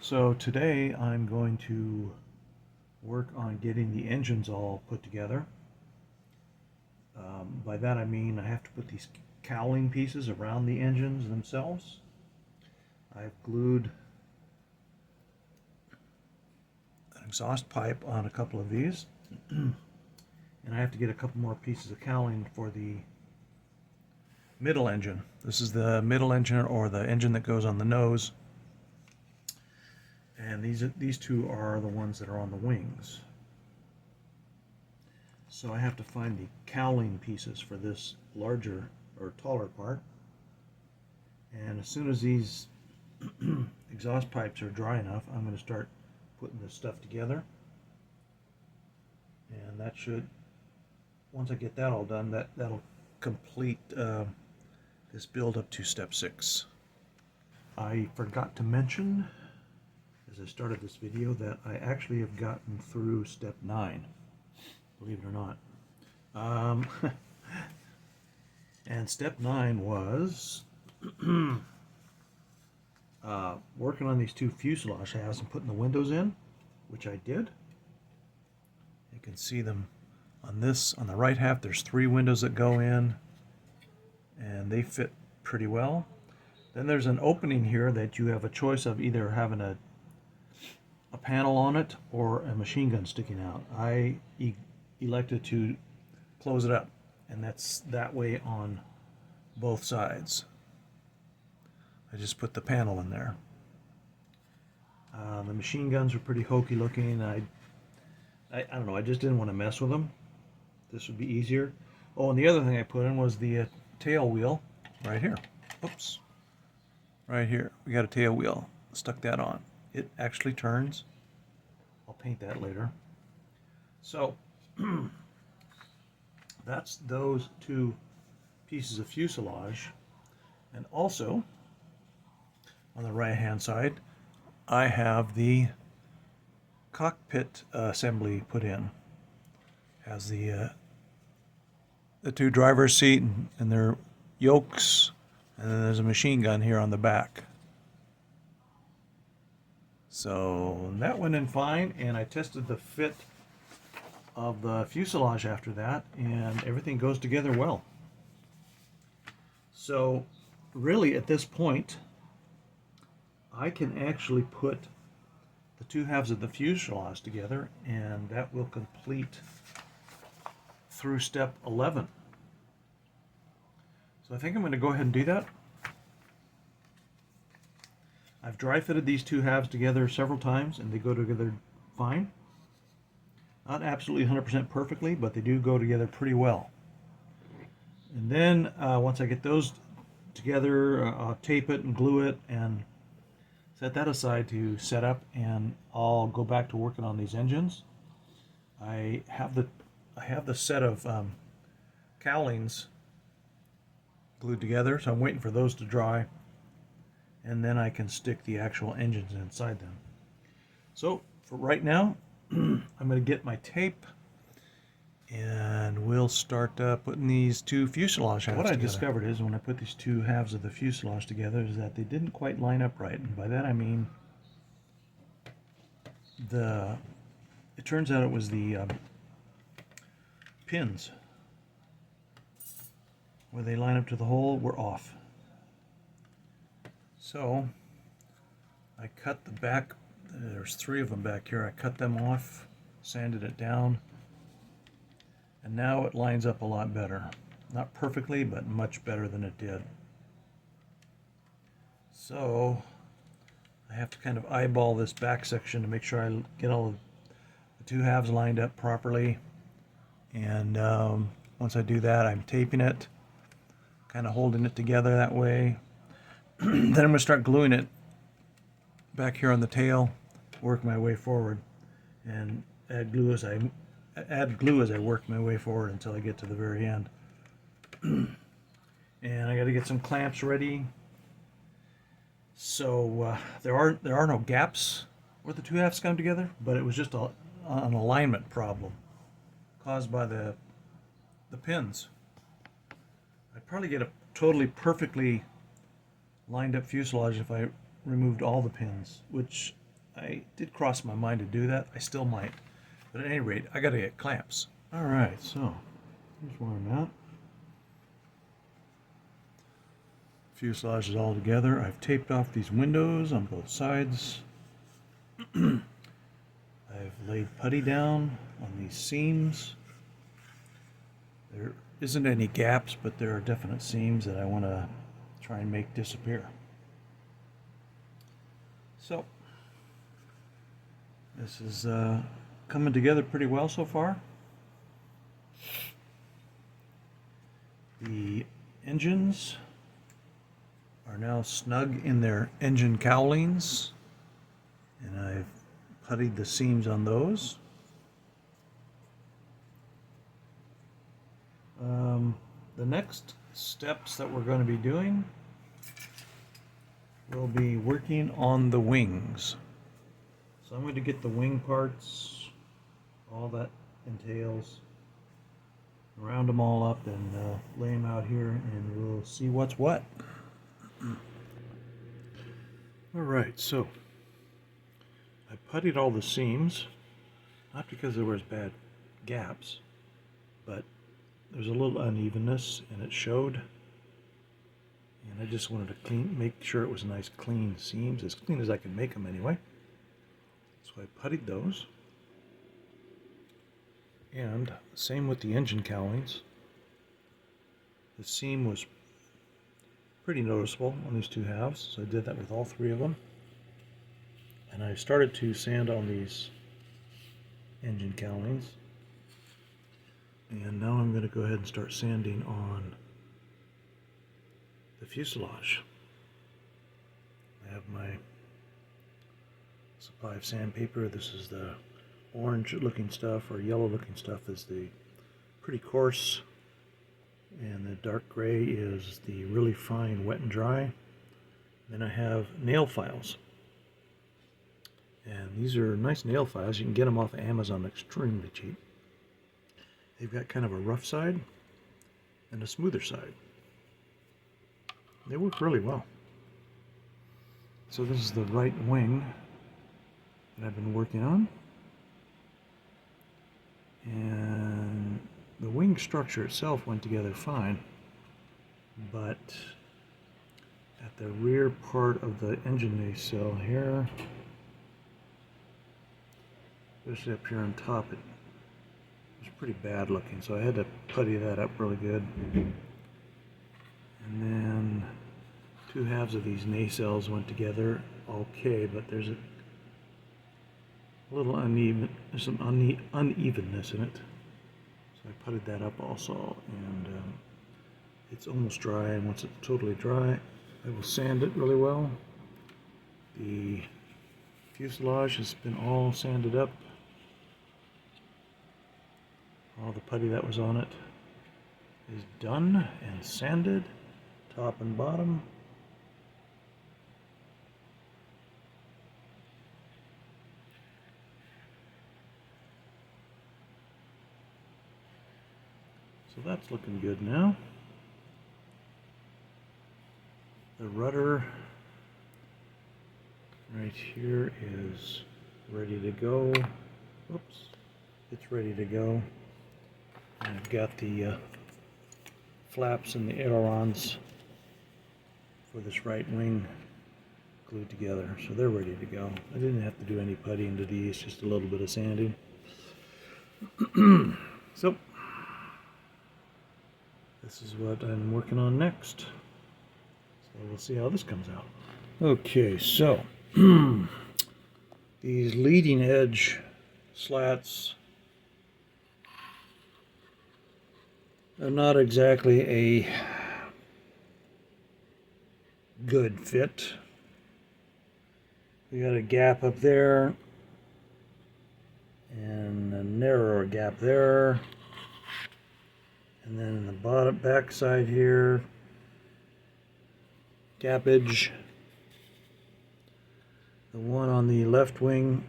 So today I'm going to work on getting the engines all put together. By that I mean I have to put these cowling pieces around the engines themselves. I've glued an exhaust pipe on a couple of these and I have to get a couple more pieces of cowling for the middle engine. This is the middle engine, or the engine that goes on the nose. And these two are the ones that are on the wings. So I have to find the cowling pieces for this larger or taller part. And as soon as these exhaust pipes are dry enough, I'm going to start putting this stuff together. And that should, once I get that all done, that'll complete this build up to step 6. I forgot to mention as I started this video that I actually have gotten through step 9, believe it or not. And step 9 was working on these two fuselage halves and putting the windows in, which I did. You can see them on this. On the right half, there's 3 windows that go in, and they fit pretty well. Then there's an opening here that you have a choice of either having a panel on it or a machine gun sticking out. I elected to close it up, and that's that way on both sides. I just put the panel in there. The machine guns are pretty hokey looking. I don't know, I just didn't want to mess with them. This would be easier. Oh, and the other thing I put in was the tail wheel right here. Oops. Right here. We got a tail wheel. Stuck that on. It actually turns. I'll paint that later. So that's those 2 pieces of fuselage. And also on the right hand side I have the cockpit assembly put in. Has the 2 driver's seat and their yokes, and then there's a machine gun here on the back. So that went in fine, and I tested the fit of the fuselage after that, and everything goes together well. So really at this point I can actually put the 2 halves of the fuselage together, and that will complete through step 11. So I think I'm going to go ahead and do that. I've dry fitted these 2 halves together several times, and they go together fine. Not absolutely 100% perfectly, but they do go together pretty well. And then once I get those together, I'll tape it and glue it and set that aside to set up, and I'll go back to working on these engines. I have the set of cowlings glued together, so I'm waiting for those to dry, and then I can stick the actual engines inside them. So for right now, I'm going to get my tape, and we'll start putting these 2 fuselage halves together. What I discovered is when I put these 2 halves of the fuselage together is that they didn't quite line up right, and by that I mean it turns out it was the pins where they line up to the hole were off. So I cut the back, there's 3 of them back here, I cut them off, sanded it down, and now it lines up a lot better. Not perfectly, but much better than it did. So I have to kind of eyeball this back section to make sure I get all of the 2 halves lined up properly. And once I do that, I'm taping it, kind of holding it together that way. Then I'm going to start gluing it back here on the tail, work my way forward, and add glue as I work my way forward until I get to the very end. And I got to get some clamps ready. So there are no gaps where the 2 halves come together, but it was just an alignment problem caused by the pins. I'd probably get a totally perfectly lined up fuselage if I removed all the pins, which I did cross my mind to do that. I still might. But at any rate, I got to get clamps. All right, so here's where I'm at. Fuselage is all together. I've taped off these windows on both sides. I've laid putty down on these seams. There isn't any gaps, but there are definite seams that I want to try and make disappear. So this is coming together pretty well so far. The engines are now snug in their engine cowlings, and I've puttied the seams on those. The next steps that we're going to be doing will be working on the wings. So I'm going to get the wing parts, all that entails, round them all up and lay them out here, and we'll see what's what. Alright, so I puttied all the seams, not because there was bad gaps, but there's a little unevenness and it showed, and I just wanted to make sure it was nice clean seams, as clean as I could make them anyway. So I puttied those, and same with the engine cowlings. The seam was pretty noticeable on these two halves, so I did that with all three of them. And I started to sand on these engine cowlings. And now I'm going to go ahead and start sanding on the fuselage. I have my supply of sandpaper. This is the orange looking stuff, or yellow looking stuff is the pretty coarse, and the dark gray is the really fine wet and dry. Then I have nail files, and these are nice nail files. You can get them off of Amazon extremely cheap. They've got kind of a rough side and a smoother side. They work really well. So this is the right wing that I've been working on, and the wing structure itself went together fine, but at the rear part of the engine nacelle here, especially up here on top, it was pretty bad looking, so I had to putty that up really good. And then two halves of these nacelles went together okay, but there's a little uneven, there's some unevenness in it. So I puttied that up also, and it's almost dry, and once it's totally dry, I will sand it really well. The fuselage has been all sanded up. All the putty that was on it is done and sanded, top and bottom. So that's looking good now. The rudder right here is ready to go. Oops, it's ready to go. And I've got the flaps and the ailerons for this right wing glued together, so they're ready to go. I didn't have to do any puttying to these, just a little bit of sanding. So this is what I'm working on next. So we'll see how this comes out. Okay, so these leading edge slats are not exactly a good fit. We got a gap up there and a narrower gap there, and then in the bottom back side here, gappage. The one on the left wing,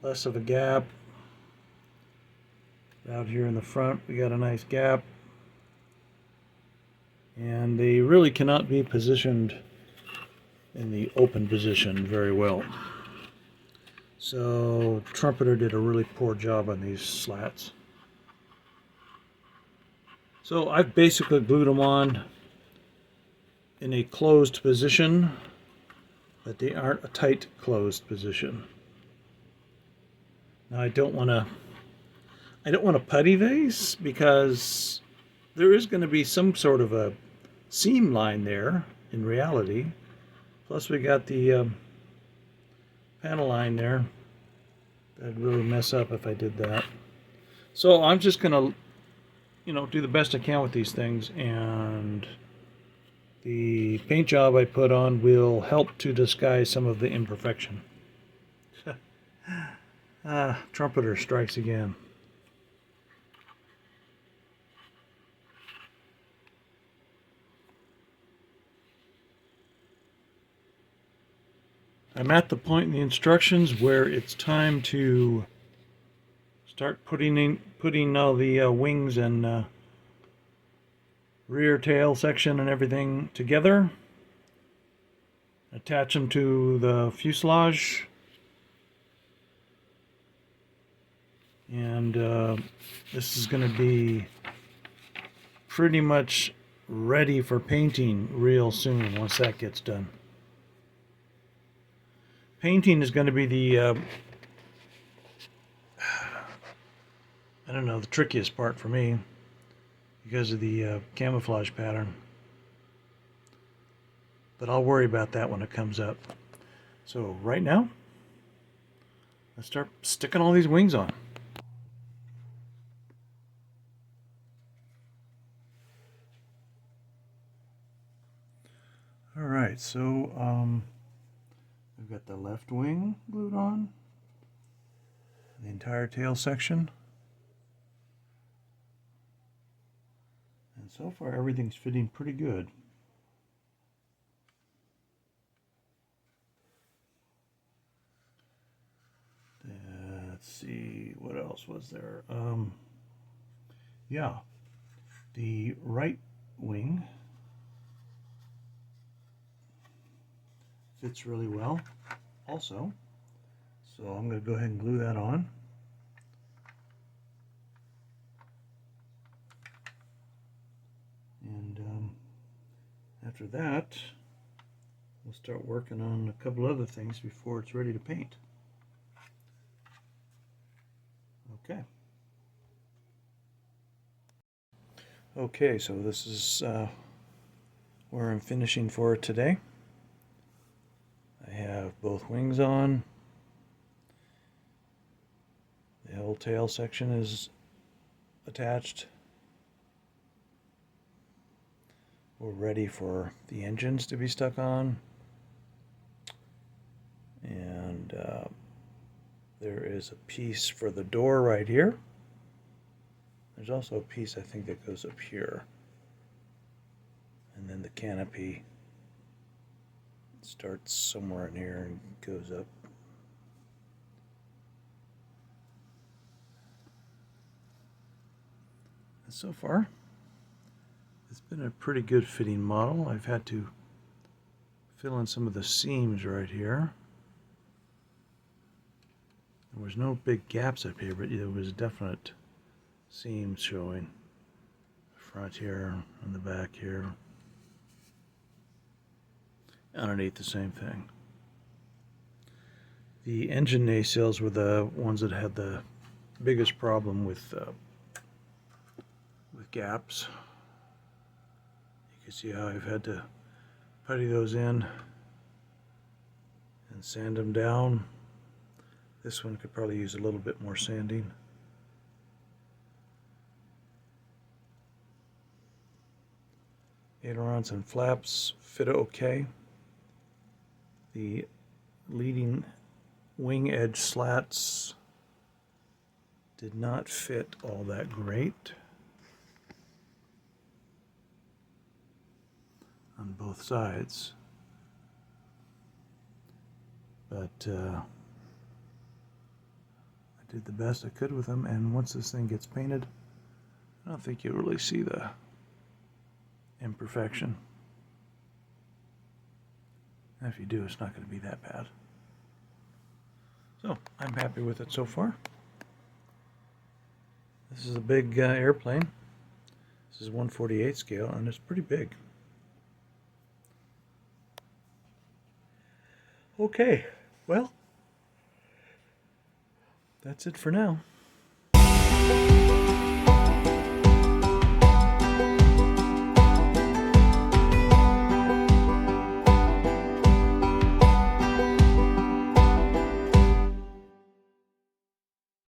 less of a gap. Out here in the front, we got a nice gap, and they really cannot be positioned in the open position very well. So Trumpeter did a really poor job on these slats. So I've basically glued them on in a closed position, but they aren't a tight closed position. Now I don't want to putty these because there is going to be some sort of a seam line there in reality. Plus we got the panel line there. That'd really mess up if I did that. So I'm just going to, do the best I can with these things, and the paint job I put on will help to disguise some of the imperfection. Trumpeter strikes again. I'm at the point in the instructions where it's time to start putting all the wings and rear tail section and everything together. Attach them to the fuselage. And this is going to be pretty much ready for painting real soon once that gets done. Painting is going to be the the trickiest part for me because of the camouflage pattern. But I'll worry about that when it comes up. So right now, let's start sticking all these wings on. All right, so I've got the left wing glued on, the entire tail section. And so far everything's fitting pretty good. Let's see, what else was there? Yeah, the right wing fits really well also. So I'm going to go ahead and glue that on. And after that, we'll start working on a couple other things before it's ready to paint. Okay. Okay, so this is where I'm finishing for today. I have both wings on. The whole tail section is attached. We're ready for the engines to be stuck on. And there is a piece for the door right here. There's also a piece I think that goes up here. And then the canopy starts somewhere in here and goes up. And so far, it's been a pretty good fitting model. I've had to fill in some of the seams right here. There was no big gaps up here, but there was definite seams showing. The front here and the back here. Underneath the same thing. The engine nacelles were the ones that had the biggest problem with gaps. You can see how I've had to putty those in and sand them down. This one could probably use a little bit more sanding. Ailerons and flaps fit okay. The leading wing edge slats did not fit all that great on both sides, but I did the best I could with them, and once this thing gets painted, I don't think you'll really see the imperfection. And if you do, it's not going to be that bad. So I'm happy with it so far. This is a big airplane. This is 1/48 scale, and it's pretty big. Okay, well, that's it for now.